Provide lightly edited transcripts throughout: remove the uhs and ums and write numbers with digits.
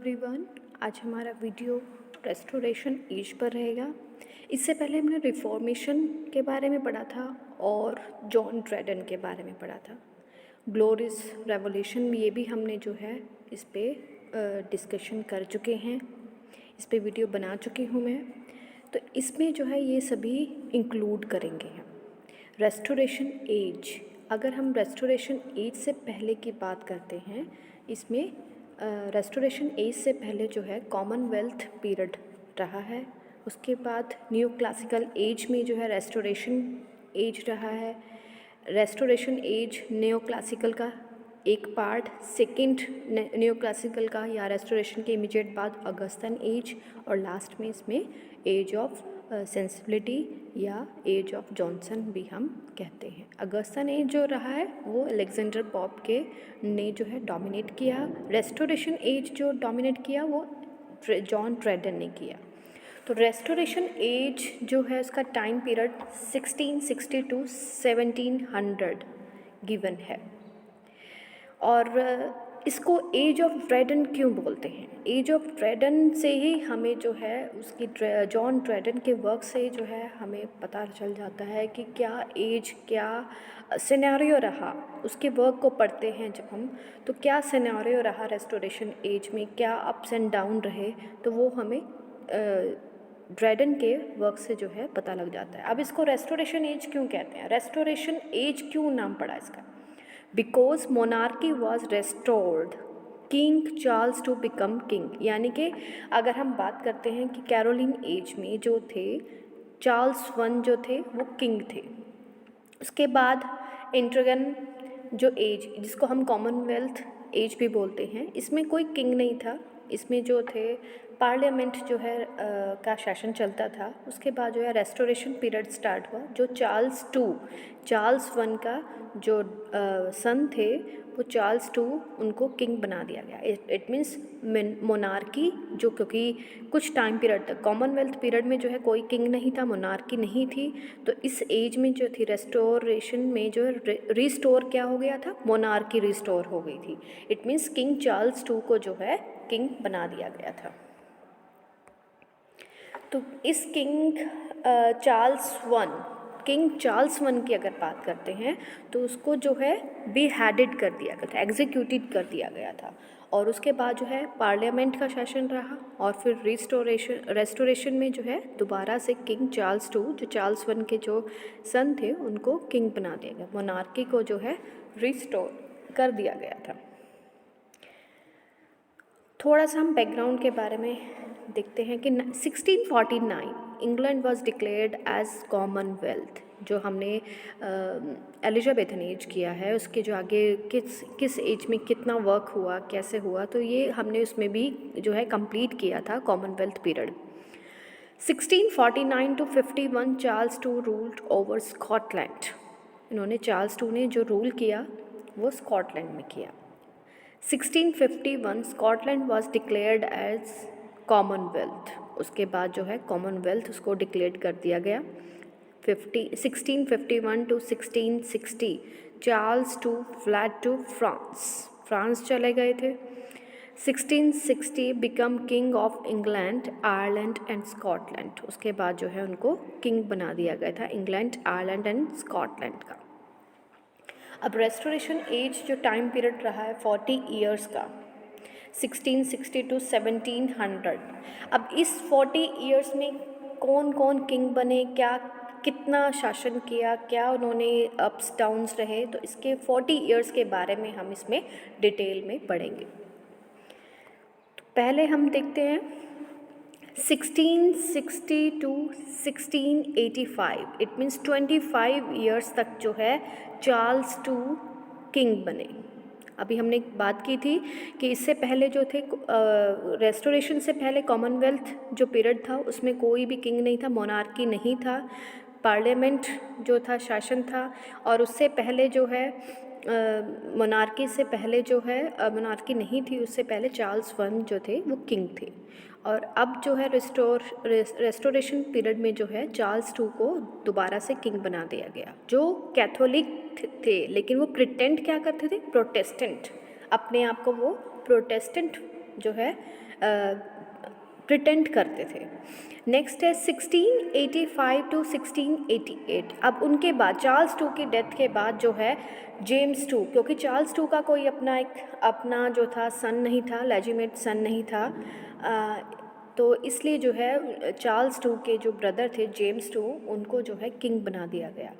Everyone, आज हमारा video restoration as per रहेगा। इससे पहले हमने रिफॉर्मेशन के बारे में पढ़ा था और जॉन ड्रेडन के बारे में पढ़ा था। ग्लोरियस रेवोल्यूशन ये भी हमने जो है इस पे डिस्कशन कर चुके हैं, इस पे वीडियो बना चुकी हूँ मैं। तो इसमें जो है ये सभी इंक्लूड करेंगे हम। रेस्टोरेशन एज, अगर हम रेस्टोरेशन एज से पहले की बात करते हैं, इसमें रेस्टोरेशन एज से पहले जो है कॉमनवेल्थ पीरियड रहा है। उसके बाद न्यू क्लासिकल एज में जो है रेस्टोरेशन एज रहा है। रेस्टोरेशन एज न्यू क्लासिकल का एक पार्ट, सेकंड न्यू क्लासिकल का या रेस्टोरेशन के इमीडिएट बाद अगस्टन एज, और लास्ट में इसमें एज ऑफ सेंसिबिलिटी या एज ऑफ जॉनसन भी हम कहते हैं। अगस्टन एज जो रहा है वो अलेक्जेंडर पॉप के ने जो है डोमिनेट किया। रेस्टोरेशन एज जो डोमिनेट किया वो जॉन ड्रेडन ने किया। तो रेस्टोरेशन एज जो है उसका टाइम पीरियड 1660 टू 1700 गिवन है। और इसको एज ऑफ ड्रेडन क्यों बोलते हैं? एज ऑफ ड्रेडन से ही हमें जो है उसकी जॉन ड्रेडन के वर्क से जो है हमें पता चल जाता है कि क्या एज, क्या सिनेरियो रहा। उसके वर्क को पढ़ते हैं जब हम, तो क्या सिनेरियो रहा रेस्टोरेशन एज में, क्या अप्स एंड डाउन रहे, तो वो हमें ड्रेडन के वर्क से जो है पता लग जाता है। अब इसको रेस्टोरेशन एज क्यों कहते हैं? रेस्टोरेशन एज क्यों नाम पड़ा इसका? Because monarchy was restored, king Charles to become king. यानी कि अगर हम बात करते हैं कि कैरोलिन एज में जो थे चार्ल्स वन जो थे वो किंग थे। उसके बाद इंट्रगन जो एज, जिसको हम कॉमनवेल्थ एज भी बोलते हैं, इसमें कोई किंग नहीं था। इसमें जो थे पार्लियामेंट जो है का शासन चलता था। उसके बाद जो है रेस्टोरेशन पीरियड स्टार्ट हुआ, जो चार्ल्स वन का जो सन थे वो चार्ल्स टू, उनको किंग बना दिया गया। इट मीन्स मोनार्की जो, क्योंकि कुछ टाइम पीरियड तक कॉमनवेल्थ पीरियड में जो है कोई किंग नहीं था, मोनार्की नहीं थी। तो इस एज में जो थी रेस्टोरेशन में जो है रिस्टोर क्या हो गया था? मोनार्की रिस्टोर हो गई थी। It means king Charles to को जो है किंग बना दिया गया था। तो इस किंग चार्ल्स वन की अगर बात करते हैं तो उसको जो है बीहेडेड कर दिया गया था, एग्जीक्यूटेड कर दिया गया था। और उसके बाद जो है पार्लियामेंट का शासन रहा, और फिर रेस्टोरेशन में जो है दोबारा से किंग चार्ल्स टू, जो चार्ल्स वन के जो सन थे, उनको किंग बना दिया गया। मोनार्की को जो है रिस्टोर कर दिया गया था। थोड़ा सा हम बैकग्राउंड के बारे में देखते हैं कि 1649 England was declared as commonwealth. जो हमने एलिजाबेथन एज किया है, उसके जो आगे किस एज में कितना वर्क हुआ, कैसे हुआ, तो ये हमने उसमें भी जो है कंप्लीट किया था commonwealth period. 1649 to 51 Charles two ruled over Scotland. इन्होंने चार्ल्स टू ने जो रूल किया वो स्कॉटलैंड में किया। 1651 Scotland was declared as commonwealth. उसके बाद जो है कॉमनवेल्थ उसको डिक्लेयर कर दिया गया। 1651 to 1660 Charles two fled to France चले गए थे। 1660 become king of England, Ireland and Scotland. उसके बाद जो है उनको किंग बना दिया गया था इंग्लैंड, आयरलैंड एंड स्कॉटलैंड का। अब रेस्टोरेशन एज जो टाइम पीरियड रहा है 40 ईयर्स का, 1660 टू 1700। अब इस 40 ईयर्स में कौन कौन किंग बने, क्या कितना शासन किया, क्या उन्होंने अप्स डाउन्स रहे, तो इसके 40 ईयर्स के बारे में हम इसमें डिटेल में पढ़ेंगे। तो पहले हम देखते हैं 1660 टू 1685। इट मीन्स 25 ईयर्स तक जो है चार्ल्स टू किंग बने। अभी हमने बात की थी कि इससे पहले जो थे रेस्टोरेशन से पहले कॉमनवेल्थ जो पीरियड था उसमें कोई भी किंग नहीं था, मोनार्की नहीं था, पार्लियामेंट जो था शासन था। और उससे पहले जो है मोनार्की से पहले जो है मोनार्की नहीं थी, उससे पहले चार्ल्स वन जो थे वो किंग थे। और अब जो है रेस्टोरेशन पीरियड में जो है चार्ल्स टू को दोबारा से किंग बना दिया गया, जो कैथोलिक थे, लेकिन वो प्रिटेंड क्या करते थे? प्रोटेस्टेंट, अपने आप को वो प्रोटेस्टेंट जो है प्रिटेंड करते थे। नेक्स्ट है 1685 टू 1688। अब उनके बाद चार्ल्स टू की डेथ के बाद जो है जेम्स टू, क्योंकि चार्ल्स टू का कोई अपना जो था सन नहीं था, लेजिमेट सन नहीं था, तो इसलिए जो है चार्ल्स टू के जो ब्रदर थे जेम्स टू, उनको जो है किंग बना दिया गया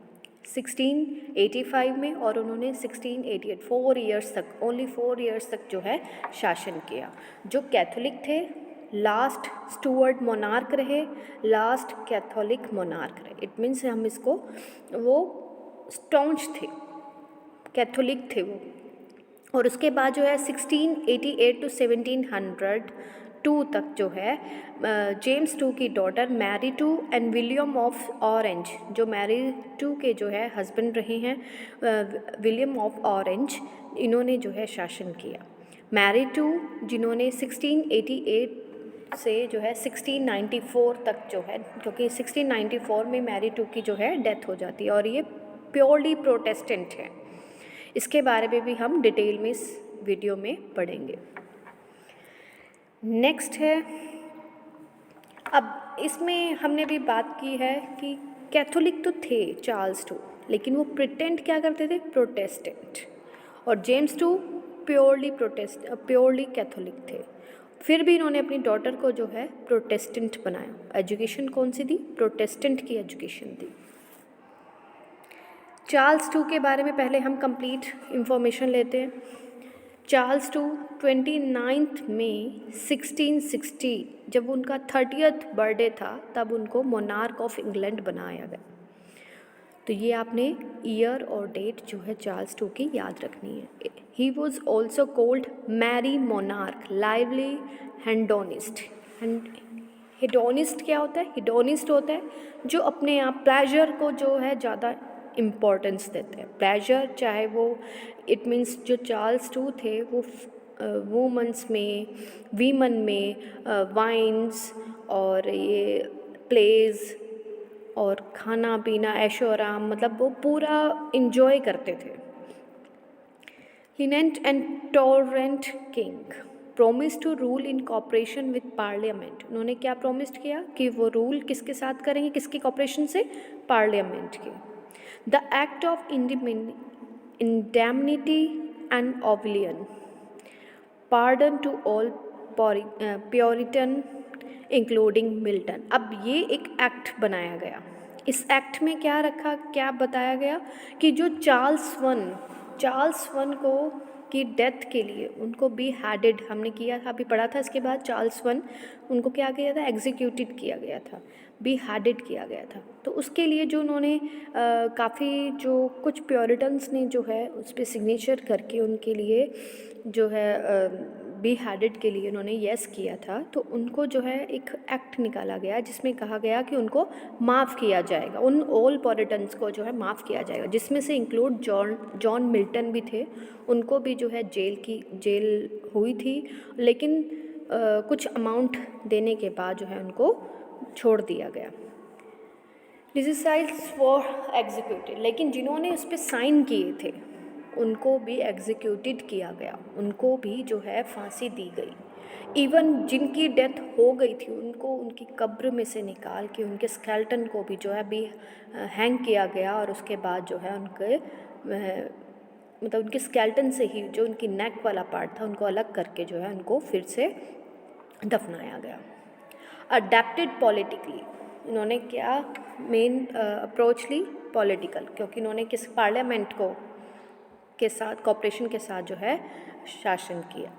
1685 में, और उन्होंने 1688 4 इयर्स तक, ओनली 4 इयर्स तक जो है शासन किया। जो कैथोलिक थे, लास्ट स्टुअर्ट मोनार्क रहे, लास्ट कैथोलिक मोनार्क रहे। इट मीन्स हम इसको, वो स्टॉन्च थे, कैथोलिक थे वो। और उसके बाद जो है 1688 टू 1702 तक जो है जेम्स टू की daughter Mary two and William of Orange, जो मैरी टू के जो है हस्बैंड रहे हैं विलियम ऑफ ऑरेंज, इन्होंने जो है शासन किया। मैरी टू जिन्होंने 1688 से जो है 1694 तक जो है, क्योंकि 1694 में मैरी टू की जो है डेथ हो जाती है, और ये प्योरली प्रोटेस्टेंट है। इसके बारे में भी हम डिटेल में इस वीडियो में पढ़ेंगे। नेक्स्ट है, अब इसमें हमने भी बात की है कि कैथोलिक तो थे चार्ल्स टू, लेकिन वो प्रिटेंड क्या करते थे, प्रोटेस्टेंट, और जेम्स टू प्योरली कैथोलिक थे। फिर भी इन्होंने अपनी डॉटर को जो है प्रोटेस्टेंट बनाया। एजुकेशन कौन सी दी, प्रोटेस्टेंट की एजुकेशन दी। चार्ल्स टू के बारे में पहले हम कंप्लीट इंफॉर्मेशन लेते हैं। चार्ल्स टू 29 मई 1660, जब उनका 30th बर्थडे था, तब उनको मोनार्क ऑफ इंग्लैंड बनाया गया। तो ये आपने ईयर और डेट जो है चार्ल्स टू की याद रखनी है। He was also called merry monarch, lively hedonist. Hedonist क्या होता है, हेडोनिस्ट होता है जो अपने आप प्लेजर को जो है ज़्यादा इम्पोर्टेंस देते हैं। प्लेजर, चाहे वो, इट मीन्स जो चार्ल्स टू थे वो वीमन में वाइन्स और ये प्लेज और खाना पीना, ऐशो आराम, मतलब वो पूरा इंजॉय करते थे। Lenient and tolerant king, promise to rule in cooperation with parliament. उन्होंने क्या प्रोमिस किया कि वो रूल किसके साथ करेंगे, किसकी कॉपरेशन से, पार्लियामेंट के। The act of indemnity and oblivion, pardon to all puritan including Milton. अब ये एक एक्ट बनाया गया। इस एक्ट में क्या बताया गया कि जो चार्ल्स वन को की डेथ के लिए उनको बी हैडेड हमने किया था, अभी पढ़ा था। इसके बाद चार्ल्स वन उनको क्या किया था, एग्जीक्यूटेड किया गया था, बी हैडेड किया गया था। तो उसके लिए जो उन्होंने काफ़ी जो कुछ प्योरिटन्स ने जो है उस पर सिग्नेचर करके उनके लिए जो है बी हैडेड के लिए उन्होंने येस किया था, तो उनको जो है एक एक्ट निकाला गया जिसमें कहा गया कि उनको माफ़ किया जाएगा, उन ऑल प्योरिटन्स को जो है माफ़ किया जाएगा, जिसमें से इंक्लूड जॉन मिल्टन भी थे। उनको भी जो है जेल हुई थी, लेकिन कुछ अमाउंट देने के बाद जो है उनको छोड़ दिया गया। डिसाइड्स फॉर एग्जीक्यूटेड, लेकिन जिन्होंने उस पर साइन किए थे उनको भी एग्जीक्यूटेड किया गया, उनको भी जो है फांसी दी गई। इवन जिनकी डेथ हो गई थी उनको उनकी कब्र में से निकाल के उनके स्केल्टन को भी जो है भी हैंग किया गया, और उसके बाद जो है उनके मतलब उनके स्केल्टन से ही जो उनकी नेक वाला पार्ट था उनको अलग करके जो है उनको फिर से दफनाया गया। अडेप्टेड पॉलिटिकली, इन्होंने क्या मेन अप्रोच ली, पॉलिटिकल, क्योंकि इन्होंने किस पार्लियामेंट के साथ कॉपरेशन के साथ जो है शासन किया।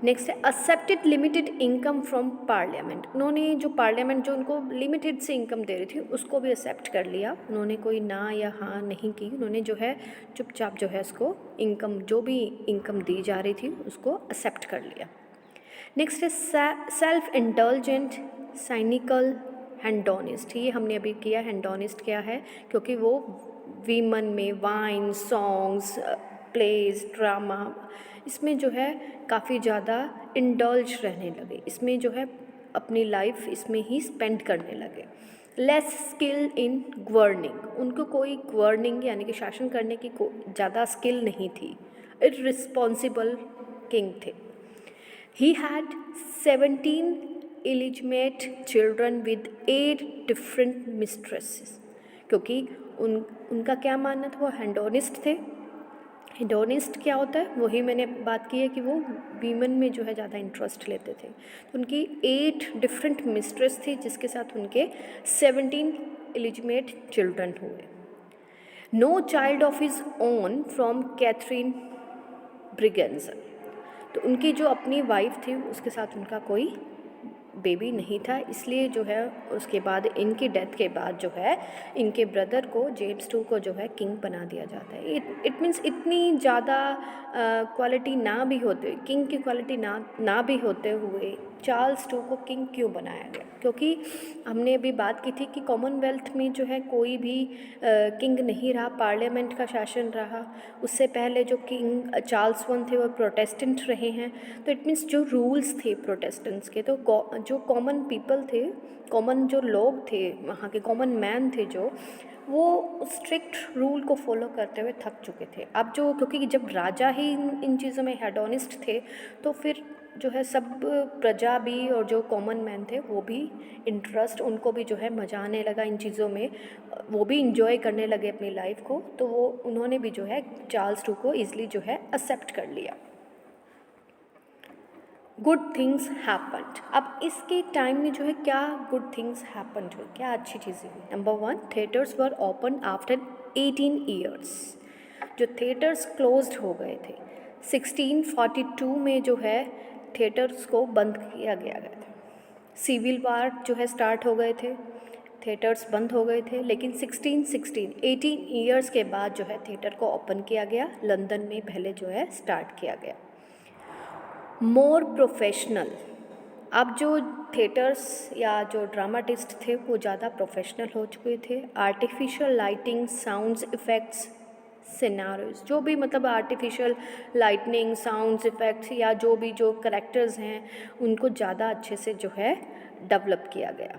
नेक्स्ट है accepted limited income from parliament. उन्होंने जो पार्लियामेंट जो उनको लिमिटेड से इनकम दे रही थी उसको भी एक्सेप्ट कर लिया। उन्होंने कोई ना या हाँ नहीं की, उन्होंने जो है चुपचाप जो है उसको इनकम, जो भी इनकम दी जा रही थी उसको एक्सेप्ट कर लिया। नेक्स्ट है सेल्फ इंडल्जेंट साइनिकल हेडोनिस्ट। ये हमने अभी किया, हेडोनिस्ट क्या है, क्योंकि वो वीमन में वाइन, सॉन्ग्स, प्लेज, ड्रामा, इसमें जो है काफ़ी ज़्यादा इंडल्ज रहने लगे, इसमें जो है अपनी लाइफ इसमें ही स्पेंड करने लगे। लेस स्किल इन गवर्निंग, उनको कोई गवर्निंग यानी कि शासन करने की ज़्यादा स्किल नहीं थी। इररिस्पॉन्सिबल किंग थे। He had 17 illegitimate children with 8 different mistresses, क्योंकि उनका क्या मानना था, वो हेडोनिस्ट थे। हेडोनिस्ट क्या होता है, वही मैंने बात की है कि वो वीमेन में जो है ज़्यादा इंटरेस्ट लेते थे। तो उनकी 8 डिफरेंट मिस्ट्रेस थी, जिसके साथ उनके 17 इलिजिमेट चिल्ड्रन हुए। No child of his own from Catherine Braganza. तो उनकी जो अपनी वाइफ थी उसके साथ उनका कोई बेबी नहीं था, इसलिए जो है उसके बाद, इनकी डेथ के बाद जो है इनके ब्रदर को, जेम्स टू को जो है किंग बना दिया जाता है। इट मीन्स इतनी ज़्यादा क्वालिटी ना भी होते, किंग की क्वालिटी ना भी होते हुए चार्ल्स टू को किंग क्यों बनाया गया? क्योंकि हमने अभी बात की थी कि कॉमनवेल्थ में जो है कोई भी किंग नहीं रहा, पार्लियामेंट का शासन रहा। उससे पहले जो किंग चार्ल्स वन थे वो प्रोटेस्टेंट रहे हैं। तो इट मीन्स जो रूल्स थे प्रोटेस्टेंट्स के, तो जो कॉमन पीपल थे, कॉमन जो लोग थे वहाँ के, कॉमन मैन थे जो, वो स्ट्रिक्ट रूल को फॉलो करते हुए थक चुके थे। अब जो, क्योंकि जब राजा ही इन चीज़ों में हेडोनिस्ट थे, तो फिर जो है सब प्रजा भी और जो कॉमन मैन थे वो भी इंटरेस्ट, उनको भी जो है मज़ा आने लगा इन चीज़ों में, वो भी इंजॉय करने लगे अपनी लाइफ को। तो वो उन्होंने भी जो है चार्ल्स टू को ईज़िली जो है एक्सेप्ट कर लिया। Good things happened. अब इसके टाइम में जो है क्या गुड थिंग्स हैपन्ड हुई, क्या अच्छी चीज़ें हुई? नंबर 1, थिएटर्स वर ओपन आफ्टर 18 ईयर्स। जो थिएटर्स क्लोज्ड हो गए थे 1642 में जो है थिएटर्स को बंद किया गया था। सिविल वार जो है स्टार्ट हो गए थे, थिएटर्स बंद हो गए थे, लेकिन 18 ईयर्स के बाद जो है थिएटर को ओपन किया गया। लंदन में पहले जो है स्टार्ट किया गया। मोर प्रोफेशनल। अब जो थिएटर्स या जो ड्रामाटिस्ट थे वो ज़्यादा प्रोफेशनल हो चुके थे। Artificial lighting, sounds effects, scenarios, जो भी मतलब आर्टिफिशियल लाइटनिंग, साउंड्स इफ़ेक्ट्स या जो भी जो करेक्टर्स हैं उनको ज़्यादा अच्छे से जो है डेवलप किया गया।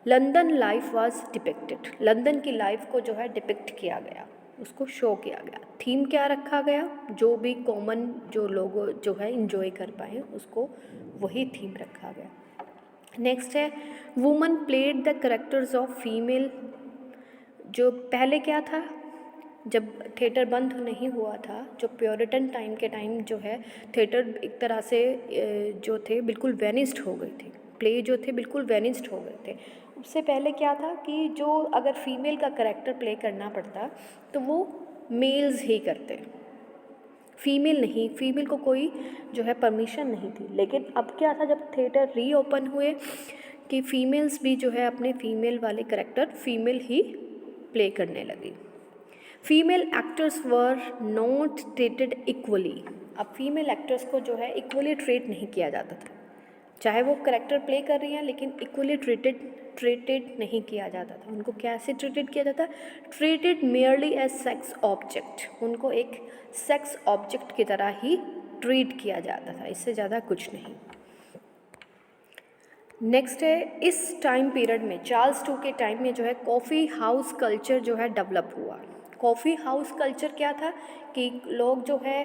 London life was depicted. London की लाइफ को जो है डिपिक्ट किया गया, उसको शो किया गया। थीम क्या रखा गया? जो भी कॉमन जो लोग जो है इंजॉय कर पाए उसको वही थीम रखा गया। नेक्स्ट है woman played the characters of female. जो पहले क्या था, जब थिएटर बंद नहीं हुआ था, जो प्योरिटन टाइम के टाइम जो है थिएटर एक तरह से जो थे बिल्कुल वेनिस्ड हो गए थे, प्ले जो थे बिल्कुल वेनिस्ड हो गए थे। उससे पहले क्या था कि जो अगर फीमेल का करेक्टर प्ले करना पड़ता तो वो मेल्स ही करते, फीमेल नहीं, फीमेल को कोई जो है परमिशन नहीं थी। लेकिन अब क्या था, जब थिएटर रीओपन हुए कि फीमेल्स भी जो है अपने फीमेल वाले करेक्टर फीमेल ही प्ले करने लगी। Female actors were not treated equally. अब फीमेल एक्टर्स को जो है इक्वली ट्रीट नहीं किया जाता था, चाहे वो करेक्टर प्ले कर रही हैं लेकिन इक्वली ट्रीटेड नहीं किया जाता था। उनको कैसे ट्रीटेड किया जाता? Treated merely as sex object. उनको एक सेक्स ऑब्जेक्ट की तरह ही ट्रीट किया जाता था, इससे ज़्यादा कुछ नहीं। नेक्स्ट है, इस टाइम पीरियड में चार्ल्स टू के टाइम में जो है कॉफ़ी हाउस कल्चर जो है डेवलप हुआ। कॉफ़ी हाउस कल्चर क्या था कि लोग जो है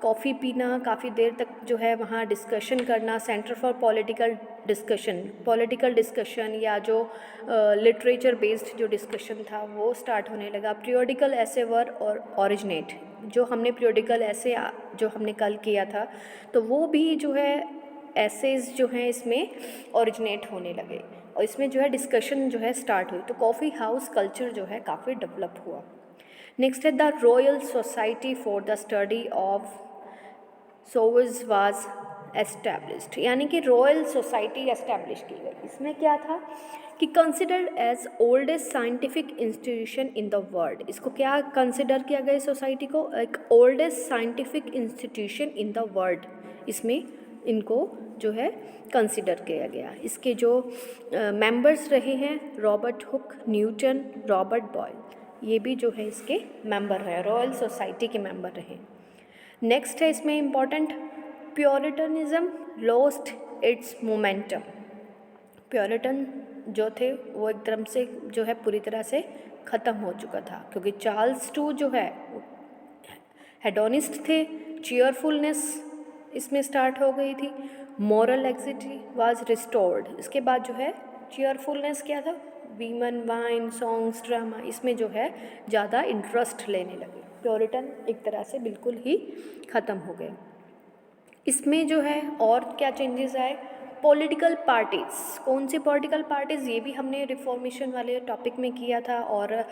कॉफ़ी पीना, काफ़ी देर तक जो है वहाँ डिस्कशन करना, सेंटर फॉर पॉलिटिकल डिस्कशन या जो लिटरेचर बेस्ड जो डिस्कशन था वो स्टार्ट होने लगा। पीरियोडिकल ऐसे वर और ओरिजिनेट, जो हमने पीरियोडिकल ऐसे जो हमने कल किया था तो वो भी जो है एसेज जो हैं इसमें ओरिजिनेट होने लगे और इसमें जो है डिस्कशन जो है स्टार्ट हुई। तो कॉफ़ी हाउस कल्चर जो है काफ़ी डेवलप हुआ। नेक्स्ट है the royal society for the study of सोवर्स वाज एस्टैब्लिश्ड, यानी कि रॉयल सोसाइटी एस्टैब्लिश की गई। इसमें क्या था कि considered as oldest scientific institution in the world. इसको क्या कंसिडर किया गया सोसाइटी को? एक oldest scientific institution in the world, इसमें इनको जो है कंसिडर किया गया। इसके जो मेंबर्स रहे हैं Robert Hooke, Newton, Robert Boyle, ये भी जो है इसके मेंबर हैं, रॉयल सोसाइटी के मेंबर रहे। नेक्स्ट है इसमें important, puritanism lost its momentum. Puritan जो थे वो एकदम से जो है पूरी तरह से ख़त्म हो चुका था, क्योंकि चार्ल्स टू जो है हेडोनिस्ट थे, चीयरफुलनेस इसमें स्टार्ट हो गई थी। Moral laxity was restored. इसके बाद जो है चीयरफुलनेस क्या था, वीमन, वाइन, सॉन्ग्स, ड्रामा, इसमें जो है ज़्यादा इंटरेस्ट लेने लगे। प्योरिटन एक तरह से बिल्कुल ही ख़त्म हो गए। इसमें जो है और क्या चेंजेस आए, पॉलिटिकल पार्टीज़, कौन सी पॉलिटिकल पार्टीज़, ये भी हमने रिफॉर्मेशन वाले टॉपिक में किया था। और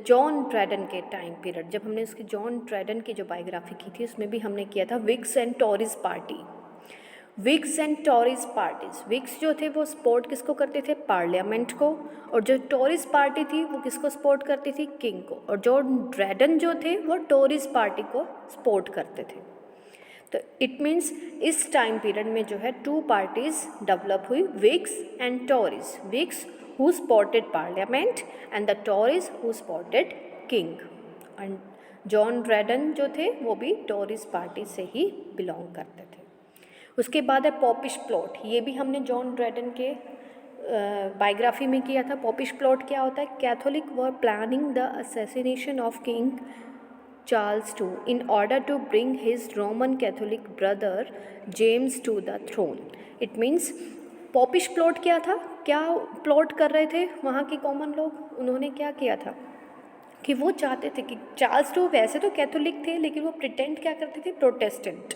जॉन ड्रैडन के टाइम पीरियड, जब हमने उसकी जॉन ड्रैडन की जो बायोग्राफी की थी उसमें भी हमने किया था Whigs and Tories party. Whigs and Tories parties, Whigs जो थे वो सपोर्ट किसको करते थे, पार्लियामेंट को, और जो टॉरीज पार्टी थी वो किसको सपोर्ट करती थी, किंग को, और जॉन ड्रैडन जो थे वो टॉरीज पार्टी को सपोर्ट करते थे। तो इट मीन्स इस टाइम पीरियड में जो है टू पार्टीज डेवलप हुई, Whigs and Tories. Whigs who supported parliament and the Tories who supported king. And John Dryden जो थे वो भी टॉरीज पार्टी से ही बिलोंग करते थे। उसके बाद है पॉपिश प्लॉट, ये भी हमने जॉन ड्रैडन के बायोग्राफी में किया था। पॉपिश प्लॉट क्या होता है, Catholic were planning the assassination of king Charles II in order to bring his Roman Catholic brother James to the throne. It means poppish plot क्या था, क्या प्लॉट कर रहे थे वहाँ के कॉमन लोग, उन्होंने क्या किया था कि वो चाहते थे कि चार्ल्स II वैसे तो कैथोलिक थे लेकिन वो प्रिटेंड क्या करते थे, प्रोटेस्टेंट।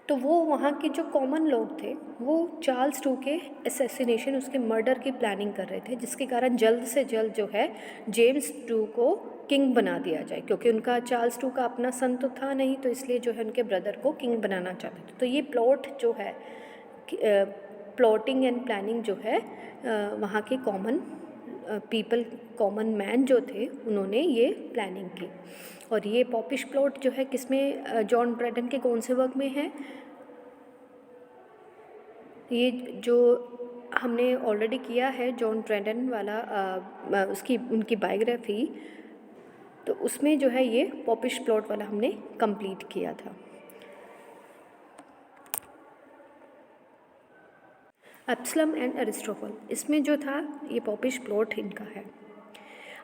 तो वो वहाँ के जो कॉमन लोग थे वो चार्ल्स II के असैसिनेशन, उसके मर्डर की प्लानिंग कर रहे थे, जिसके कारण जल्द से जल्द जो है जेम्स II को किंग बना दिया जाए, क्योंकि उनका चार्ल्स II का अपना सन तो था नहीं, तो इसलिए जो है उनके ब्रदर को किंग बनाना चाहते थे। तो ये प्लॉट जो है, प्लॉटिंग एंड प्लानिंग जो है वहाँ के कॉमन पीपल, कॉमन मैन जो थे, उन्होंने ये प्लानिंग की। और ये पॉपिश प्लॉट जो है किसमें, जॉन ड्रैडन के कौन से वर्क में है, ये जो हमने ऑलरेडी किया है जॉन ड्रैडन वाला उसकी उनकी बायोग्राफी, तो उसमें जो है ये पॉपिश प्लॉट वाला हमने कंप्लीट किया था। एब्सलम एंड एरिस्टोफल, इसमें जो था ये पॉपिश प्लॉट इनका है।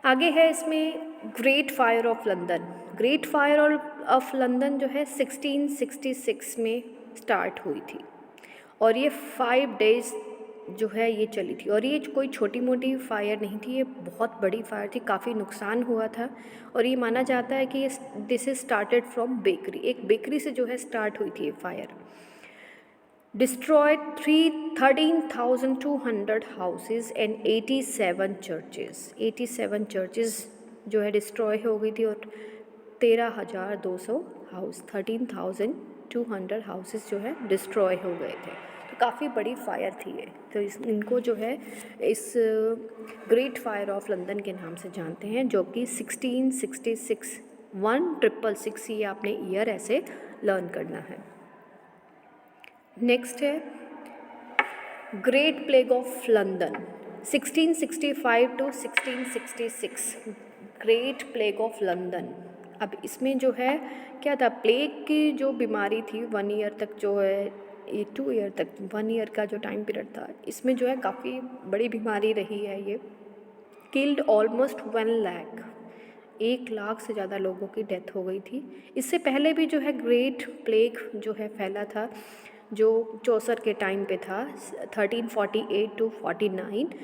आगे है इसमें great fire of London. Great fire of London जो है 1666 में स्टार्ट हुई थी और ये 5 डेज़ जो है ये चली थी। और ये कोई छोटी मोटी फायर नहीं थी, ये बहुत बड़ी फायर थी, काफ़ी नुकसान हुआ था। और ये माना जाता है कि this is started from bakery, एक बेकरी से जो है स्टार्ट हुई थी ये fire. Destroyed 13,200 houses and 87 churches. 87 churches जो है डिस्ट्रॉय हो गई थी और 13,200 हाउस, 13,200 हाउसेज जो है डिस्ट्रॉय हो गए थे। तो काफ़ी बड़ी फायर थी ये। तो इनको जो है इस ग्रेट फायर ऑफ लंदन के नाम से जानते हैं, जो कि 1666 1666, ये आपने ईयर ऐसे लर्न करना है। नेक्स्ट है great plague of London 1665 to 1666, great plague of London. अब इसमें जो है क्या था, प्लेग की जो बीमारी थी 1 ईयर तक जो है, ये 2 ईयर तक, 1 ईयर का जो टाइम पीरियड था, इसमें जो है काफ़ी बड़ी बीमारी रही है। ये किल्ड ऑलमोस्ट 1 लाख, 1 लाख से ज़्यादा लोगों की डेथ हो गई थी। इससे पहले भी जो है ग्रेट प्लेग जो है फैला था, जो चौसर के टाइम पे था 1348 टू 49,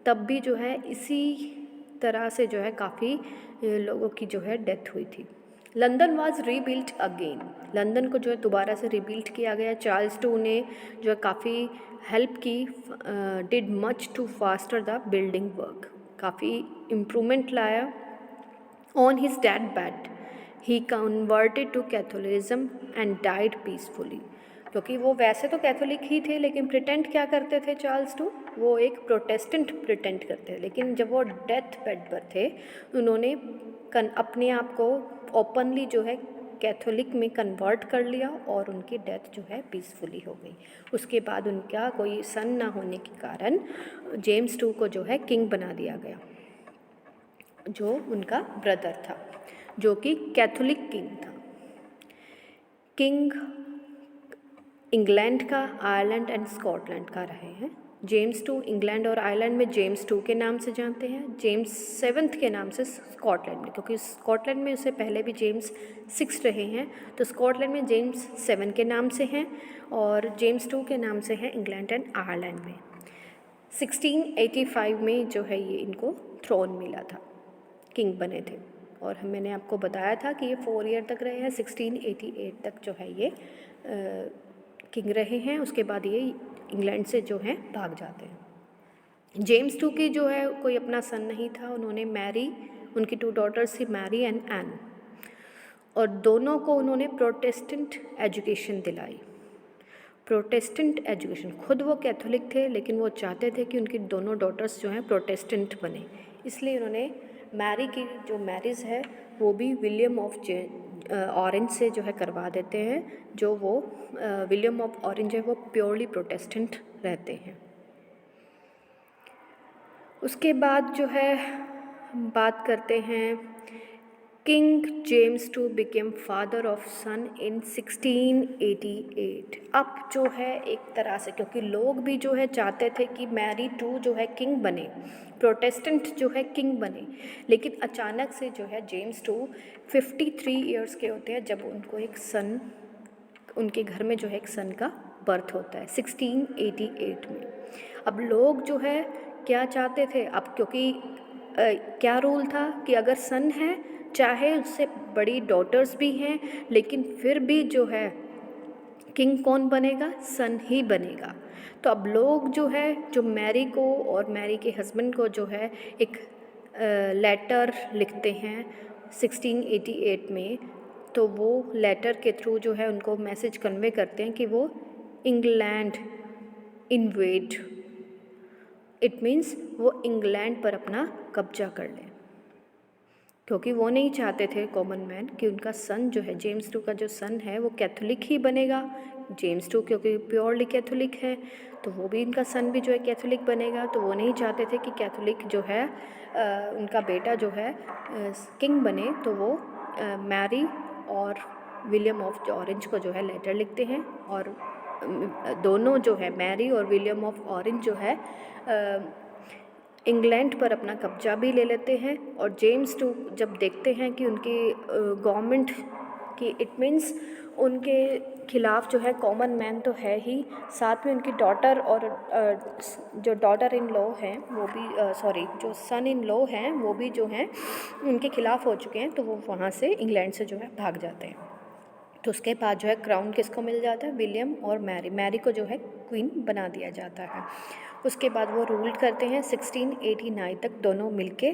तब भी जो है इसी तरह से जो है काफ़ी लोगों की जो है डेथ हुई थी। London was rebuilt again, London को जो है दोबारा से रीबिल्ट किया गया। चार्ल्स II ने जो है काफ़ी हेल्प की, did much to foster the building work, काफ़ी इम्प्रूवमेंट लाया। On his death bed he converted to Catholicism and died peacefully, क्योंकि वो वैसे तो कैथोलिक ही थे लेकिन प्रिटेंड क्या करते थे चार्ल्स II, वो एक प्रोटेस्टेंट प्रिटेंड करते थे। लेकिन जब वो डेथ बेड पर थे उन्होंने अपने आप को ओपनली जो है कैथोलिक में कन्वर्ट कर लिया और उनकी डेथ जो है पीसफुली हो गई। उसके बाद उनका कोई सन ना होने के कारण जेम्स II को जो है किंग बना दिया गया, जो उनका ब्रदर था, जो कि कैथोलिक किंग था। किंग इंग्लैंड का, आयरलैंड एंड स्कॉटलैंड का रहे हैं जेम्स टू इंग्लैंड और आयरलैंड में जेम्स टू के नाम से जानते हैं, जेम्स सेवन्थ के नाम से स्कॉटलैंड में, क्योंकि स्कॉटलैंड में उससे पहले भी जेम्स सिक्स रहे हैं, तो स्कॉटलैंड में जेम्स सेवन के नाम से हैं और जेम्स टू के नाम से हैं इंग्लैंड एंड आयरलैंड में। 1685 में जो है ये इनको थ्रोन मिला था, किंग बने थे। और मैंने आपको बताया था कि ये 4 ईयर तक रहे हैं, 1688 तक जो है ये किंग रहे हैं। उसके बाद ये इंग्लैंड से जो है भाग जाते हैं। जेम्स टू की जो है कोई अपना सन नहीं था, उन्होंने मैरी, उनकी 2 डॉटर्स थी मैरी एंड एन, और दोनों को उन्होंने प्रोटेस्टेंट एजुकेशन दिलाई। प्रोटेस्टेंट एजुकेशन, खुद वो कैथोलिक थे लेकिन वो चाहते थे कि उनकी दोनों डॉटर्स जो हैं प्रोटेस्टेंट बने, इसलिए उन्होंने मैरी की जो मैरिज है वो भी विलियम ऑफ ऑरेंज से जो है करवा देते हैं। जो वो विलियम ऑफ ऑरेंज है वो प्योरली प्रोटेस्टेंट रहते हैं। उसके बाद जो है हम बात करते हैं, king James two became father of son in 1688। अब जो है एक तरह से, क्योंकि लोग भी जो है चाहते थे कि मैरी टू जो है किंग बने, प्रोटेस्टेंट जो है किंग बने, लेकिन अचानक से जो है जेम्स टू 53 ईयर्स के होते हैं जब उनको एक सन, उनके घर में जो है एक सन का बर्थ होता है 1688 में। अब लोग जो है क्या चाहते थे, अब क्योंकि क्या रूल था कि अगर सन है, चाहे उससे बड़ी डॉटर्स भी हैं, लेकिन फिर भी जो है किंग कौन बनेगा, सन ही बनेगा। तो अब लोग जो है, जो मैरी को और मैरी के हस्बैंड को जो है एक लेटर लिखते हैं 1688 में, तो वो लेटर के थ्रू जो है उनको मैसेज कन्वे करते हैं कि वो इंग्लैंड इन्वेड, इट मीन्स वो इंग्लैंड पर अपना कब्जा कर लें, क्योंकि वो नहीं चाहते थे कॉमन मैन कि उनका सन जो है, जेम्स टू का जो सन है वो कैथोलिक ही बनेगा। जेम्स टू क्योंकि प्योरली कैथोलिक है, तो वो भी इनका सन भी जो है कैथोलिक बनेगा, तो वो नहीं चाहते थे कि कैथोलिक जो है उनका बेटा जो है किंग बने। तो वो मैरी और विलियम ऑफ ऑरेंज को जो है लेटर लिखते हैं, और दोनों जो है मैरी और विलियम ऑफ ऑरेंज जो है इंग्लैंड पर अपना कब्जा भी ले लेते हैं। और जेम्स टू जब देखते हैं कि उनकी गवर्नमेंट की, इट मीन्स उनके खिलाफ जो है कॉमन मैन तो है ही, साथ में उनकी डॉटर और जो डॉटर इन लॉ हैं वो भी जो सन इन लॉ हैं वो भी जो हैं उनके खिलाफ हो चुके हैं, तो वो वहाँ से इंग्लैंड से जो है भाग जाते हैं। तो उसके बाद जो है क्राउन किसको मिल जाता है, विलियम और मैरी, मैरी को जो है क्वीन बना दिया जाता है। उसके बाद वो रूल करते हैं 1689 तक दोनों मिलके,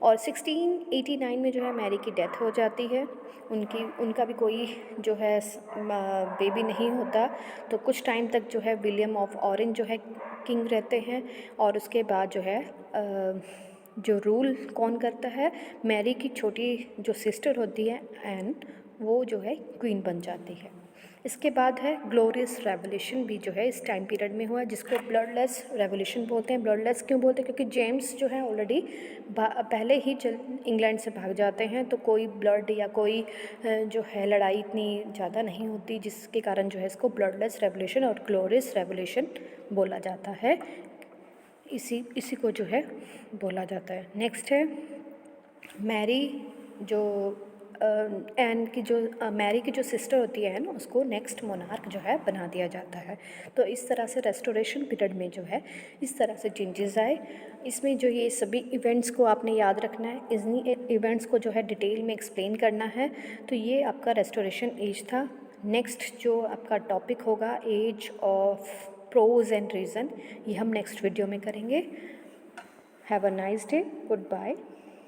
और 1689 में जो है मैरी की डेथ हो जाती है। उनका भी कोई जो है बेबी नहीं होता, तो कुछ टाइम तक जो है विलियम ऑफ ऑरेंज जो है किंग रहते हैं। और उसके बाद जो है जो रूल कौन करता है, मैरी की छोटी जो सिस्टर होती है एन, वो जो है क्वीन बन जाती है। इसके बाद है ग्लोरियस रेवोल्यूशन भी जो है इस टाइम पीरियड में हुआ, जिसको ब्लडलेस रेवोल्यूशन बोलते हैं। ब्लडलेस क्यों बोलते हैं, क्योंकि जेम्स जो है ऑलरेडी पहले ही इंग्लैंड से भाग जाते हैं, तो कोई ब्लड या कोई जो है लड़ाई इतनी ज़्यादा नहीं होती, जिसके कारण जो है इसको ब्लडलेस रेवोल्यूशन और ग्लोरियस रेवोल्यूशन बोला जाता है। इसी को जो है बोला जाता है। नेक्स्ट है मैरी, जो एन की जो मैरी की जो सिस्टर होती है ना, उसको नेक्स्ट मोनार्क जो है बना दिया जाता है। तो इस तरह से रेस्टोरेशन पीरियड में जो है इस तरह से चेंजेस आए। इसमें जो ये सभी इवेंट्स को आपने याद रखना है, इन्हीं इवेंट्स को जो है डिटेल में एक्सप्लेन करना है। तो ये आपका रेस्टोरेशन एज था। नेक्स्ट जो आपका टॉपिक होगा age of prose and reason, ये हम नेक्स्ट वीडियो में करेंगे। Have a nice day, good bye.